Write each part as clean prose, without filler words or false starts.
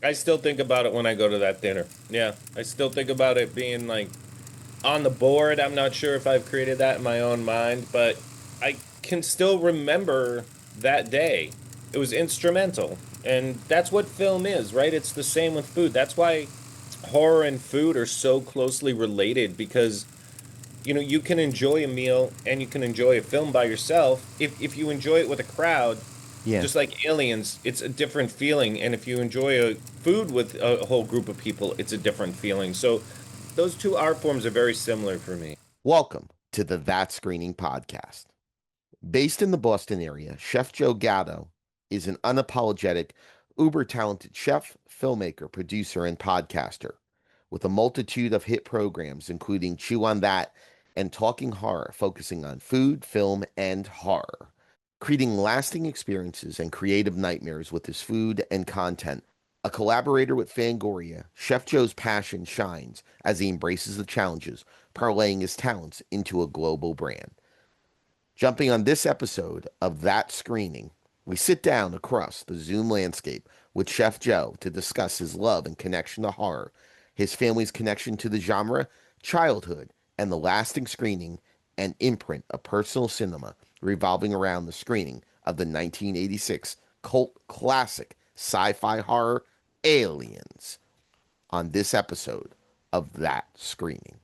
I still think about it when I go to that dinner. Yeah, I still think about it being like on the board. I'm not sure if I've created that in my own mind, but I can still remember that day. It was instrumental. And that's what film is, right? It's the same with food. That's why horror and food are so closely related because you can enjoy a meal and you can enjoy a film by yourself. If you enjoy it with a crowd, Yeah. just like Aliens, it's a different feeling. And if you enjoy a food with a whole group of people, it's a different feeling. So those two art forms are very similar for me. Welcome to the That Screening Podcast. Based in the Boston area, Chef Joe Gatto is an unapologetic, uber talented chef, filmmaker, producer, and podcaster with a multitude of hit programs, including Chew on That and Talking Horror, focusing on food, film, and horror. Creating lasting experiences and creative nightmares with his food and content. A collaborator with Fangoria, Chef Joe's passion shines as he embraces the challenges, parlaying his talents into a global brand. Jumping on this episode of That Screening, we sit down across the Zoom landscape with Chef Joe to discuss his love and connection to horror, his family's connection to the genre, childhood, and the lasting screening and imprint of personal cinema revolving around the screening of the 1986 cult classic sci-fi horror Aliens on this episode of That Screening.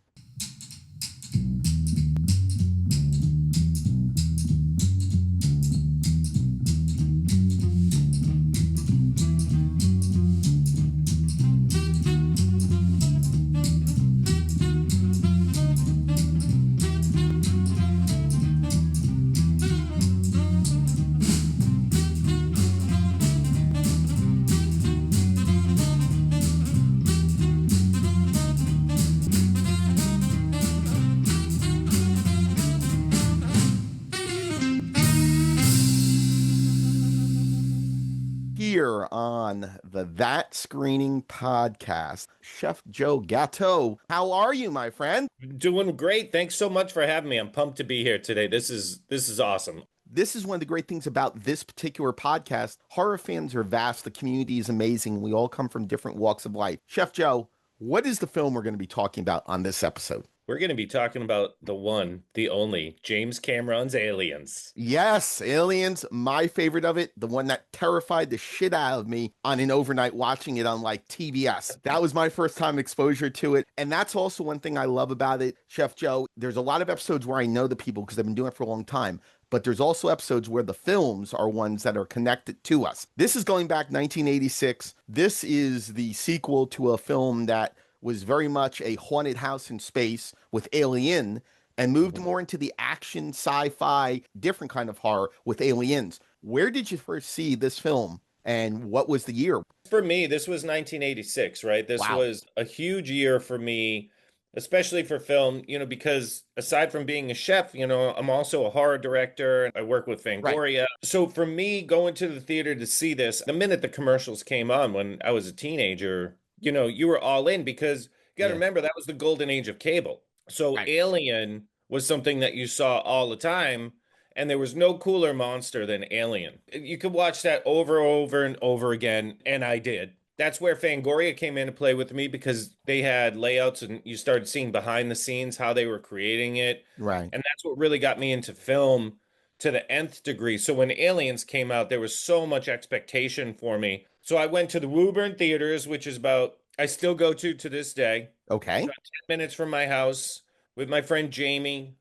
Here on the That Screening Podcast, Chef Joe Gatto. How are you, my friend? Doing great. Thanks so much for having me. I'm pumped to be here today. This is awesome. This is one of the great things about this particular podcast. Horror fans are vast, the community is amazing. We all come from different walks of life. Chef Joe, what is the film we're going to be talking about on this episode? We're going to be talking about the one, the only, James Cameron's Aliens. Yes, Aliens, my favorite of it, the one that terrified the shit out of me on an overnight watching it on like TBS. That was my first time exposure to it. And that's also one thing I love about it, Chef Joe. There's a lot of episodes where I know the people because I've been doing it for a long time. But there's also episodes where the films are ones that are connected to us. This is going back 1986. This is the sequel to a film that was very much a haunted house in space with Alien and moved more into the action, sci-fi, different kind of horror with Aliens. Where did you first see this film and what was the year? For me, this was 1986, right? This Wow. was a huge year for me, especially for film, because aside from being a chef, I'm also a horror director. I work with Right. Fangoria. So for me, going to the theater to see this, the minute the commercials came on when I was a teenager, you were all in because you got to Yeah. remember that was the golden age of cable. So Right. Alien was something that you saw all the time. And there was no cooler monster than Alien. You could watch that over and over again, and I did. That's where Fangoria came in to play with me because they had layouts and you started seeing behind the scenes how they were creating it. Right. And that's what really got me into film to the nth degree. So when Aliens came out, there was so much expectation for me. So I went to the Woburn Theaters, which is about, I still go to this day. It's Okay. about 10 minutes from my house with my friend Jamie,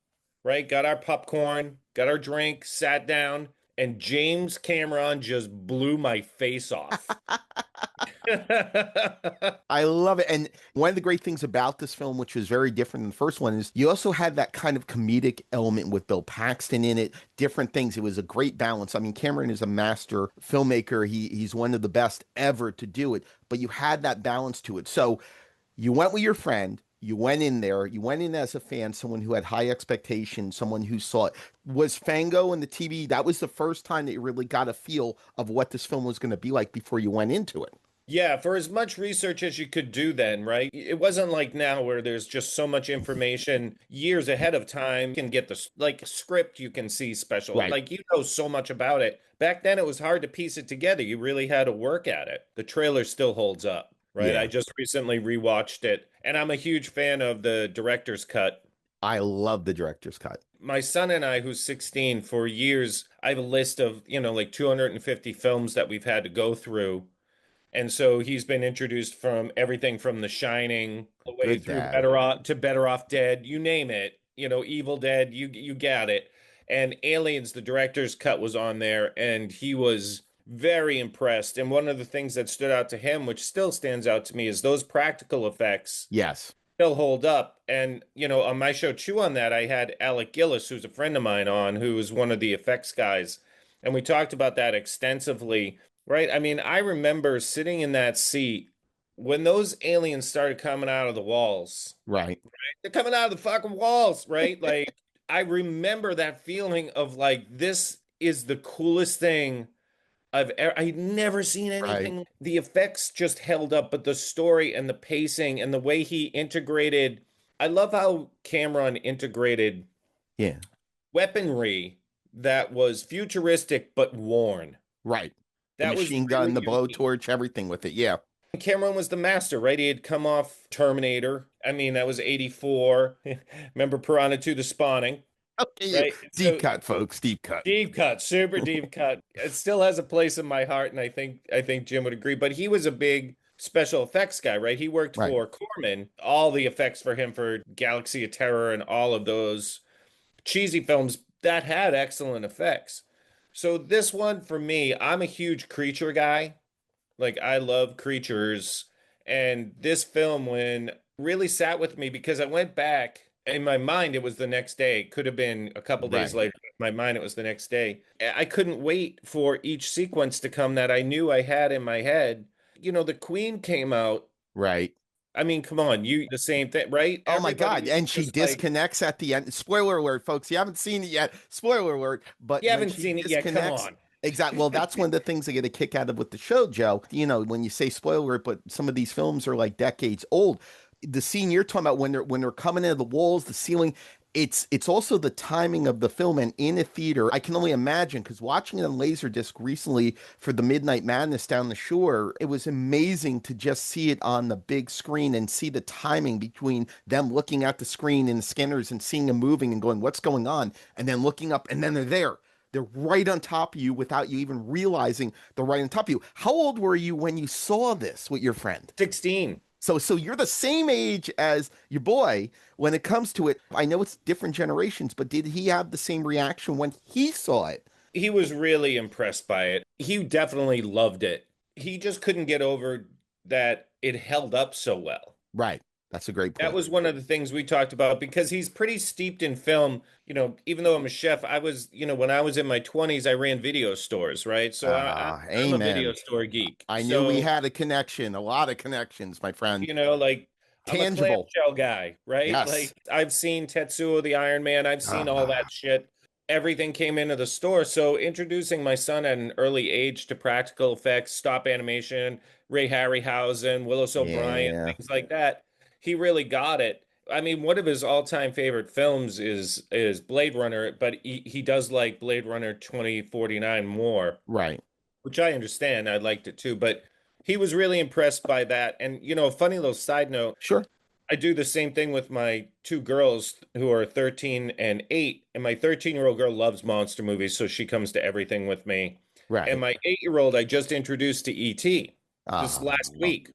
right? Got our popcorn, got our drink, sat down, and James Cameron just blew my face off. I love it. And one of the great things about this film, which was very different than the first one, is you also had that kind of comedic element with Bill Paxton in it, different things. It was a great balance. I mean, Cameron is a master filmmaker. He's one of the best ever to do it, but you had that balance to it. So you went with your friend. You went in there. You went in as a fan, someone who had high expectations, someone who saw it. Was Fango and the TV, that was the first time that you really got a feel of what this film was going to be like before you went into it? Yeah, for as much research as you could do then, right? It wasn't like now where there's just so much information years ahead of time. You can get the like script, you can see special, Right. like you know so much about it. Back then it was hard to piece it together. You really had to work at it. The trailer still holds up, right? I Yeah. just recently rewatched it, and I'm a huge fan of the director's cut. I love the director's cut. My son and I, who's 16, for years, I have a list of, like 250 films that we've had to go through, and so he's been introduced from everything from The Shining all the way Good through dad. Better Off Dead, you name it, Evil Dead, you got it. And Aliens, the director's cut was on there, and he was very impressed. And one of the things that stood out to him, which still stands out to me, is those practical effects Yes. still hold up. And, on my show Chew on That, I had Alec Gillis, who's a friend of mine on, who was one of the effects guys. And we talked about that extensively, right? I mean, I remember sitting in that seat when those aliens started coming out of the walls. Right. They're coming out of the fucking walls, right? Like, I remember that feeling of like, this is the coolest thing I'd never seen Right. anything. The effects just held up, but the story and the pacing and the way he integrated. I love how Cameron integrated Yeah. weaponry that was futuristic but worn. Right. The That was machine gun, really the unique. blowtorch, everything with it. Yeah. Cameron was the master, right? He had come off Terminator. I mean, that was 84. Remember Piranha 2, The Spawning, Okay. Yeah. right? Deep So cut, folks. Deep cut. deep cut, super deep cut. It still has a place in my heart, and I think Jim would agree. But he was a big special effects guy, right? He worked Right. for Corman, all the effects for him for Galaxy of Terror and all of those cheesy films that had excellent effects. So this one for me, I'm a huge creature guy. Like I love creatures. And this film when really sat with me because I went back in my mind it was the next day. Could have been a couple days Right. later. In my mind it was the next day. I couldn't wait for each sequence to come that I knew I had in my head. The Queen came out. Right. I mean, come on, you the same thing, right? Oh my Everybody God. was And she just like, disconnects at the end. Spoiler alert, folks. You haven't seen it yet. Spoiler alert. But you when haven't she seen it yet. Come disconnects, on. exactly. Well, that's one of the things I get a kick out of with the show, Joe. When you say spoiler alert, but some of these films are like decades old. The scene you're talking about when they're coming into the walls, the ceiling, it's also the timing of the film and in a theater. I can only imagine because watching it on Laserdisc recently for the Midnight Madness down the shore, it was amazing to just see it on the big screen and see the timing between them looking at the screen and the scanners and seeing them moving and going, what's going on? And then looking up and then they're there. They're right on top of you without you even realizing they're right on top of you. How old were you when you saw this with your friend? 16. So you're the same age as your boy when it comes to it. I know it's different generations, but did he have the same reaction when he saw it? He was really impressed by it. He definitely loved it. He just couldn't get over that it held up so well. Right. That's a great That point. was one of the things we talked about because he's pretty steeped in film. Even though I'm a chef, I was, when I was in my 20s, I ran video stores, right? So I'm a video Amen. store geek. I knew we So had a connection, a lot of connections, my friend. like I'm a Tangible. clamshell guy, right? Yes. Like I've seen Tetsuo the Iron Man, I've seen all Ah, that shit. Everything came into the store. So introducing my son at an early age to practical effects, stop animation, Ray Harryhausen, Willis O'Brien, yeah. things like that, he really got it. I mean, one of his all-time favorite films is Blade Runner, but he does like Blade Runner 2049 more, Right. which I understand. I liked it too, but he was really impressed by that. And a funny little side note, Sure. I do the same thing with my two girls who are 13 and 8, and my 13-year-old girl loves monster movies, so she comes to everything with me. And Right. my 8-year-old I just introduced to E.T. this Ah, last week,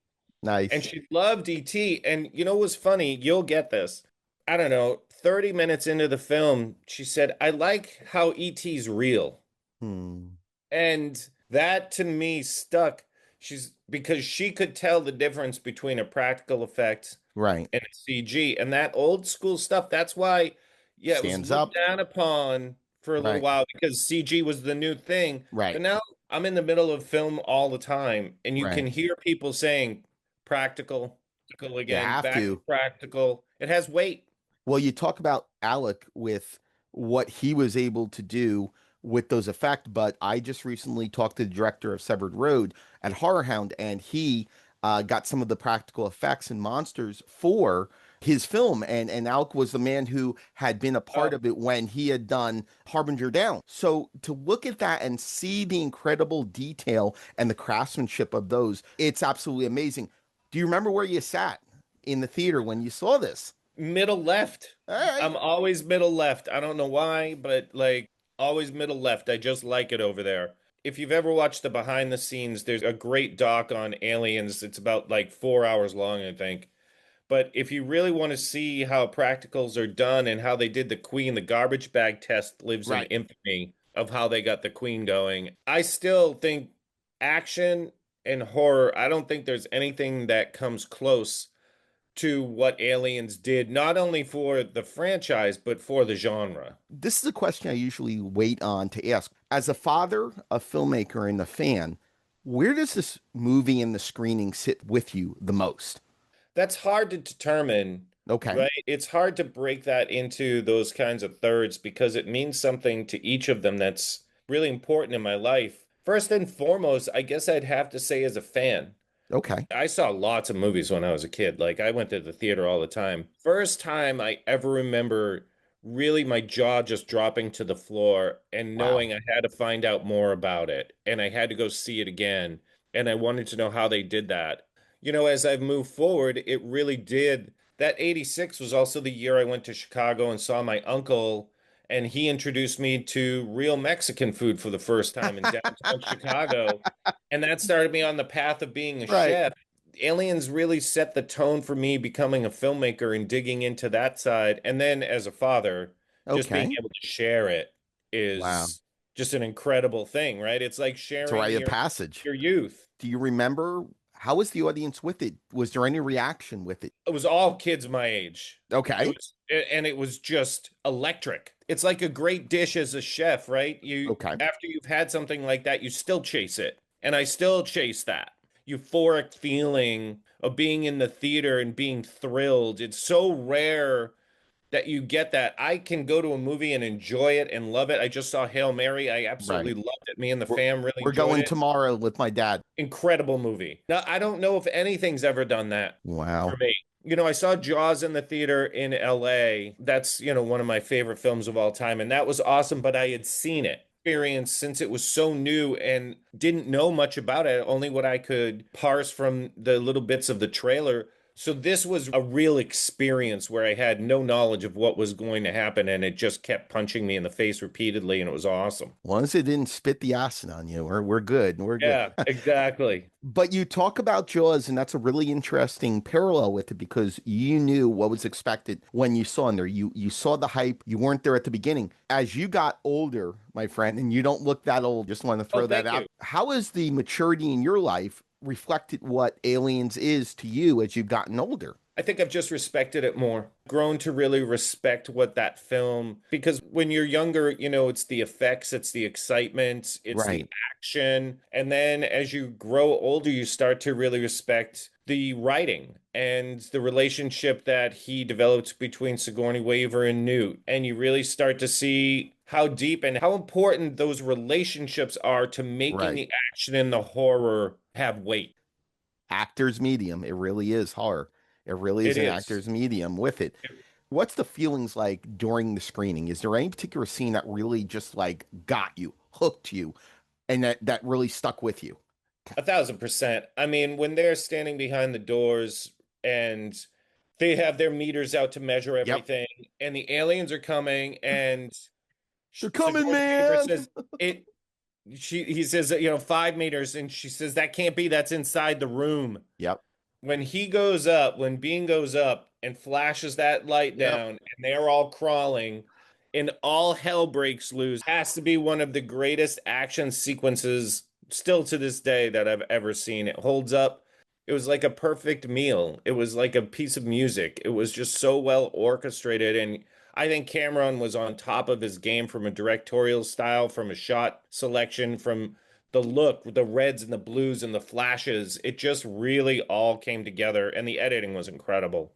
and nice. she loved E.T. And what's funny? You'll get this. I don't know, 30 minutes into the film, she said, "I like how E.T.'s real." Hmm. And that to me stuck. She's because she could tell the difference between a practical effect Right. and a CG and that old school stuff. That's why, yeah, it was Stands looked up. down upon for a little Right. while because CG was the new thing. But Right. now I'm in the middle of film all the time, and you can Right. hear people saying practical, practical You again, have back to to. practical. It has weight. Well, you talk about Alec with what he was able to do with those effects. But I just recently talked to the director of Severed Road at Horror Hound, and he got some of the practical effects and monsters for his film. And Alec was the man who had been a part Oh, of it when he had done Harbinger Down. So to look at that and see the incredible detail and the craftsmanship of those, it's absolutely amazing. Do you remember where you sat in the theater when you saw this? middle left. All right. I'm always middle left. I don't know why, but like always middle left. I just like it over there. If you've ever watched the behind the scenes, there's a great doc on aliens. It's about like 4 hours long, I think. But if you really want to see how practicals are done and how they did the Queen, the garbage bag test lives in Right. infamy of how they got the Queen going. I still think action and horror, I don't think there's anything that comes close to what Aliens did, not only for the franchise, but for the genre. This is a question I usually wait on to ask. As a father, a filmmaker, and a fan, where does this movie and the screening sit with you the most? That's hard to determine, Okay. right? It's hard to break that into those kinds of thirds because it means something to each of them that's really important in my life. First and foremost, I guess I'd have to say as a fan. Okay. I saw lots of movies when I was a kid. Like I went to the theater all the time. First time I ever remember really my jaw just dropping to the floor and Wow. knowing I had to find out more about it and I had to go see it again and I wanted to know how they did that. As I've moved forward, it really did. That 86 was also the year I went to Chicago and saw my uncle and he introduced me to real Mexican food for the first time in downtown Chicago. And that started me on the path of being a Right. chef. Aliens really set the tone for me becoming a filmmaker and digging into that side. And then as a father, just being Okay. able to share it Wow. is just an incredible thing, right? It's like It's a sharing rite of your passage. your youth. Do you remember how was the audience with it? Was there any reaction with it? It was all kids my age. It Okay. was and it was just electric. It's like a great dish as a chef, right? You Okay. after you've had something like that, you still chase it. And I still chase that euphoric feeling of being in the theater and being thrilled. It's so rare that you get that. I can go to a movie and enjoy it and love it. I just saw Hail Mary. I absolutely Right. loved it. Me and the We're fam really we're enjoyed going it. tomorrow with my dad. Incredible movie. Now, I don't know if anything's ever done that for Wow. me. I saw Jaws in the theater in LA. That's, one of my favorite films of all time. And that was awesome, but I had seen it. Experience since it was so new and didn't know much about it, only what I could parse from the little bits of the trailer. So this was a real experience where I had no knowledge of what was going to happen and it just kept punching me in the face repeatedly and it was awesome. As long as it didn't spit the acid on you, we're good. We're good. Yeah, exactly. But you talk about Jaws, and that's a really interesting parallel with it because you knew what was expected when you saw in there. You saw the hype. You weren't there at the beginning. As you got older, my friend, and you don't look that old, just want to Oh, throw that thank out. you. How has the maturity in your life reflected what Aliens is to you as you've gotten older? I think I've just respected it more. Grown to really respect what that film, because when you're younger, it's the effects, it's the excitement, it's the Right, action. And then as you grow older, you start to really respect the writing and the relationship that he developed between Sigourney Weaver and Newt. And you really start to see how deep and how important those relationships are to making right. the action and the horror have weight. Actor's medium. It really is horror. It really is It an is. actor's medium with it. What's the feelings like during the screening? Is there any particular scene that really just like got you, hooked you, and that really stuck with you? 1,000%. I mean, when they're standing behind the doors and they have their meters out to measure Yep. everything, and the aliens are coming, and They're coming, Sigourney Weaver man. says it. He says, 5 meters, and she says that can't be. That's inside the room. Yep. When Bean goes up and flashes that light Yep. down, and they're all crawling, and all hell breaks loose, has to be one of the greatest action sequences still to this day that I've ever seen. It holds up. It was like a perfect meal. It was like a piece of music. It was just so well orchestrated, and I think Cameron was on top of his game from a directorial style, from a shot selection, from the look, the reds and the blues and the flashes, it just really all came together and the editing was incredible.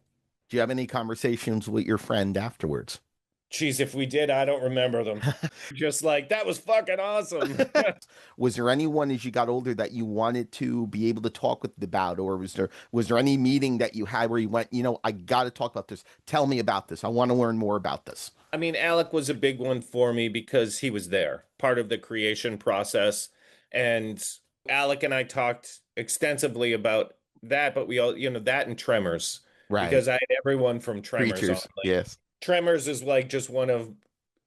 Do you have any conversations with your friend afterwards? Geez, if we did, I don't remember them. Just like that was fucking awesome. Was there anyone as you got older that you wanted to be able to talk with about, or was there any meeting that you had where you went, I got to talk about this. Tell me about this. I want to learn more about this. I mean, Alec was a big one for me because he was there, part of the creation process. And Alec and I talked extensively about that, but we all, that and Tremors, Right. because I had everyone from Tremors on. Creatures. Like, Yes. Tremors is like just one of,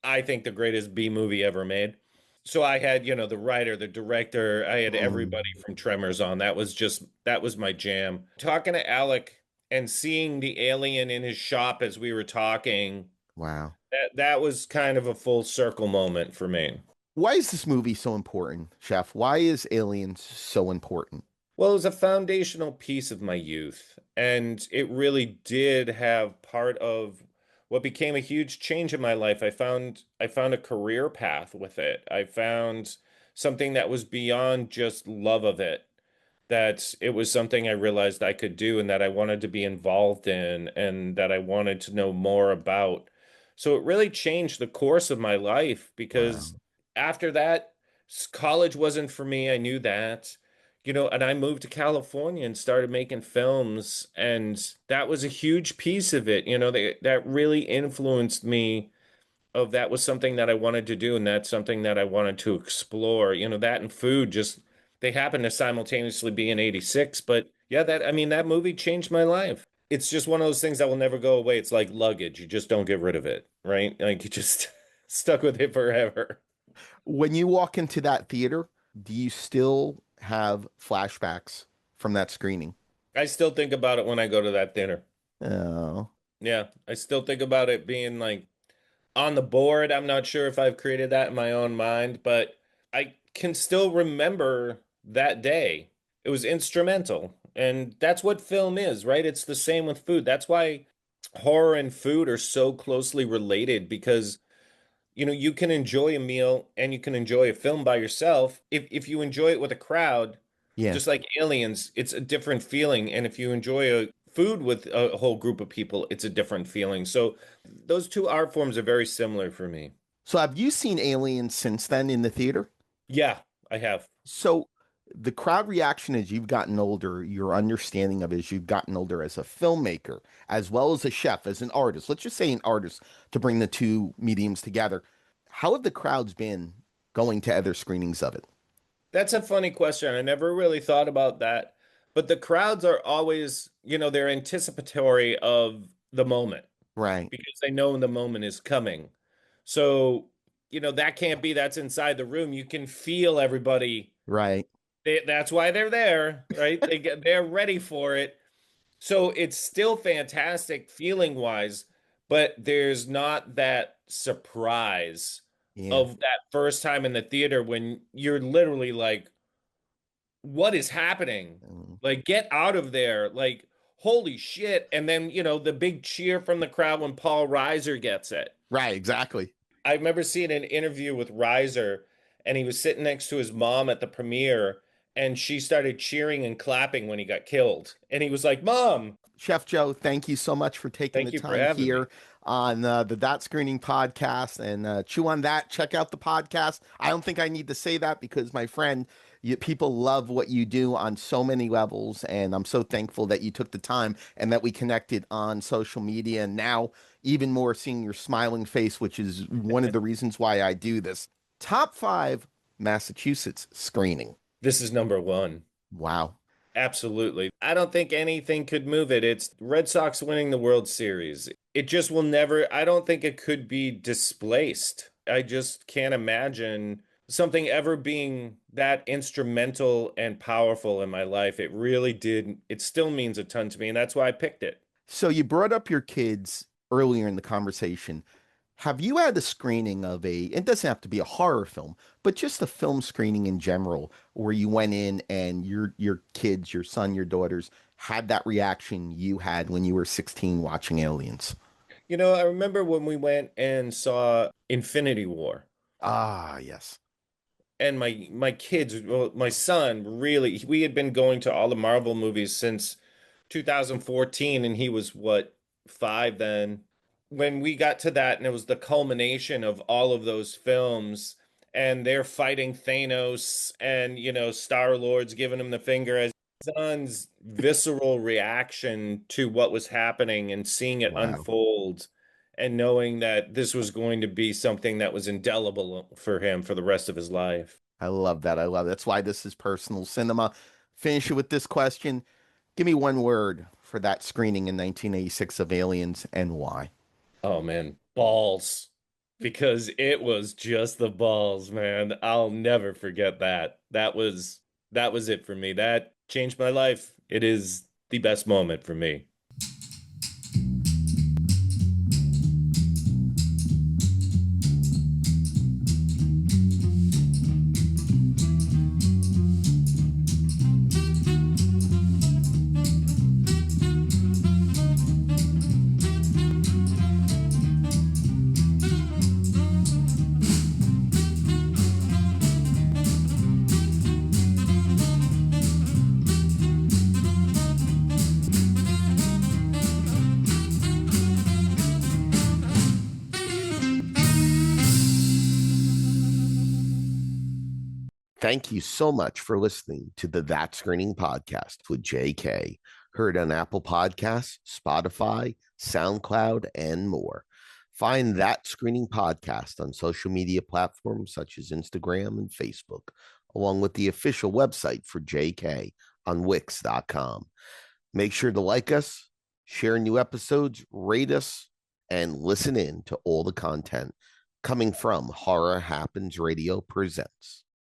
I think, the greatest B movie ever made. So I had, the writer, the director, I had everybody Mm, from Tremors on. That was my jam. Talking to Alec and seeing the alien in his shop as we were talking, wow. that was kind of a full circle moment for me. Why is this movie so important, Chef? Why is Aliens so important? Well, it was a foundational piece of my youth, and it really did have part of what became a huge change in my life. I found a career path with it. I found something that was beyond just love of it, that it was something I realized I could do and that I wanted to be involved in and that I wanted to know more about. So it really changed the course of my life Wow. because after that, college wasn't for me. I knew that. And I moved to California and started making films, and that was a huge piece of it. That really influenced me of that was something that I wanted to do and that's something that I wanted to explore. That and food just they happen to simultaneously be in 86, but yeah, that movie changed my life. It's just one of those things that will never go away. It's like luggage. You just don't get rid of it, right? Like you just stuck with it forever. When you walk into that theater, do you still have flashbacks from that screening? I still think about it when I go to that dinner. Oh, Yeah, I still think about it being like on the board. I'm not sure if I've created that in my own mind, but I can still remember that day. It was instrumental. And that's what film is, right? It's the same with food. That's why horror and food are so closely related because you can enjoy a meal and you can enjoy a film by yourself. If you enjoy it with a crowd, yeah. just like Aliens, it's a different feeling. And if you enjoy a food with a whole group of people, it's a different feeling. So those two art forms are very similar for me. So have you seen Aliens since then in the theater? Yeah, I have. So the crowd reaction as you've gotten older, your understanding of it as you've gotten older as a filmmaker, as well as a chef, as an artist, let's just say an artist to bring the two mediums together. How have the crowds been going to other screenings of it? That's a funny question. I never really thought about that. But the crowds are always, they're anticipatory of the moment Right, because they know the moment is coming. So, that can't be that's inside the room. You can feel everybody. right. That's why they're there, right? They're ready for it. So it's still fantastic feeling wise, but there's not that surprise Yeah. of that first time in the theater when you're literally like, what is happening? Mm. Like, get out of there. Like, holy shit. And then, the big cheer from the crowd when Paul Reiser gets it. Right, exactly. I remember seeing an interview with Reiser, and he was sitting next to his mom at the premiere, and she started cheering and clapping when he got killed. And he was like, Mom, Chef Joe, thank you so much for taking the thank you for time having me. here on the That Screening podcast and chew on that. Check out the podcast. I don't think I need to say that because, my friend, people love what you do on so many levels. And I'm so thankful that you took the time and that we connected on social media. And now, even more, seeing your smiling face, which is one of the reasons why I do this. Top five Massachusetts screening. This is number one. Wow. Absolutely. I don't think anything could move it. It's Red Sox winning the World Series. It just will never, I don't think it could be displaced. I just can't imagine something ever being that instrumental and powerful in my life. It really did. It still means a ton to me, and that's why I picked it. So you brought up your kids earlier in the conversation. Have you had a screening of it doesn't have to be a horror film, but just a film screening in general, where you went in and your kids, your son, your daughters had that reaction you had when you were 16 watching Aliens? I remember when we went and saw Infinity War. Ah, yes. And my kids, well, my son, really, we had been going to all the Marvel movies since 2014, and he was what, 5 then. when we got to that and it was the culmination of all of those films and they're fighting Thanos and Star-Lord's giving him the finger as son's visceral reaction to what was happening and seeing it Wow. unfold and knowing that this was going to be something that was indelible for him for the rest of his life. I love that. I love it. That's why this is personal cinema. Finish it with this question. Give me one word for that screening in 1986 of Aliens and why. Oh man, balls. Because it was just the balls, man. I'll never forget that. That was it for me. That changed my life. It is the best moment for me. Thank you so much for listening to the That Screening Podcast with JK, heard on Apple Podcasts, Spotify, SoundCloud, and more. Find That Screening Podcast on social media platforms such as Instagram and Facebook, along with the official website for JK on Wix.com. Make sure to like us, share new episodes, rate us, and listen in to all the content coming from Horror Happens Radio Presents.